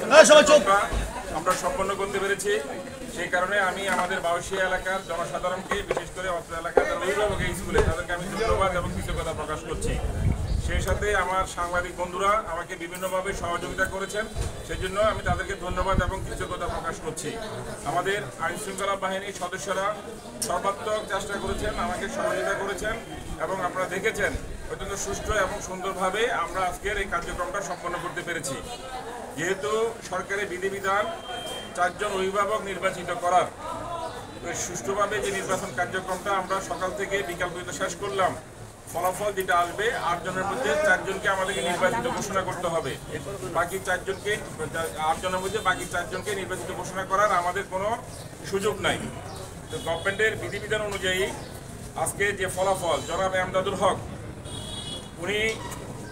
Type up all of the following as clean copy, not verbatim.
নির্বাচন আমরা সম্পন্ন করতে পেরেছি। সেই কারণে আমি আমাদের বাউশিয়া এলাকার জনসাধারণকে, বিশেষ করে অত্র এলাকার অভিভাবক স্কুলে তাদেরকে আমি ধন্যবাদ এবং কৃতজ্ঞতা প্রকাশ করছি। সেই সাথে আমার সাংবাদিক বন্ধুরা আমাকে বিভিন্নভাবে সহযোগিতা করেছেন, সেজন্য আমি তাদেরকে ধন্যবাদ এবং কৃতজ্ঞতা প্রকাশ করছি। আমাদের আইন শৃঙ্খলা বাহিনীর সদস্যরা সর্বাত্মক চেষ্টা করেছেন, আমাকে সহযোগিতা করেছেন এবং আপনারা দেখেছেন অত্যন্ত সুষ্ঠু এবং সুন্দরভাবে আমরা আজকের এই কার্যক্রমটা সম্পন্ন করতে পেরেছি। যেহেতু সরকারের বিধিবিধান 4 জন অভিভাবক নির্বাচিত করার, সুষ্ঠুভাবে যে নির্বাচন কার্যক্রমটা আমরা সকাল থেকে বিকাল পর্যন্ত শেষ করলাম, ফলাফল যেটা আসবে 8 জনের মধ্যে 4 জনকে আমাদেরকে নির্বাচিত ঘোষণা করতে হবে। বাকি 4 জনকে 8 জনের মধ্যে বাকি 4 জনকে নির্বাচিত ঘোষণা করার আমাদের কোনো সুযোগ নাই। তো গভর্নমেন্টের বিধিবিধান অনুযায়ী আজকে যে ফলাফল, জনাব এমদাদুল হক উনি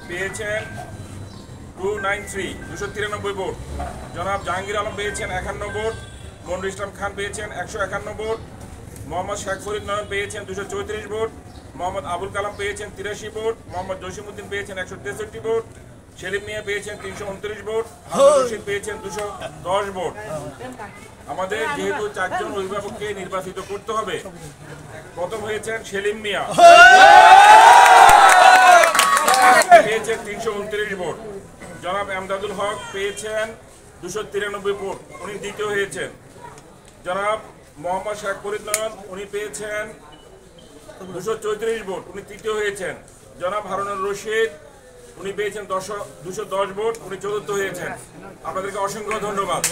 পেয়েছেন 293 ভোট, জনাব জাহাঙ্গীর আলম পেয়েছেন 51 ভোট, মনিরুল ইসলাম খান পেয়েছেন 151 ভোট, মোহাম্মদ শেখ ফরিদ নয়ন পেয়েছেন 234 ভোট, মোহাম্মদ আবুল কালাম পেয়েছেন 83 ভোট, মোহাম্মদ জসিমউদ্দিন পেয়েছেন 163 ভোট, সেলিম মিয়া পেয়েছেন 329 ভোট, আব্দুল রশিদ পেয়েছেন 210 ভোট। আমাদের যেহেতু 4 জন অভিভাবককে নির্বাচিত করতে হবে, প্রথম হয়েছেন সেলিম মিয়া, পেয়েছেন 329 ভোট। জনাব এমদাদুল হক পেয়েছেন 293 ভোট, উনি দ্বিতীয় হয়েছেন। জনাব মোহাম্মদ শেখ ফরিদ নয়ন উনি পেয়েছেন 234 ভোট, উনি তৃতীয় হয়েছেন। জনাব হারুনুর রশিদ উনি পেয়েছেন 210 ভোট, উনি চতুর্থ হয়েছেন। আপনাদেরকে অসংখ্য ধন্যবাদ।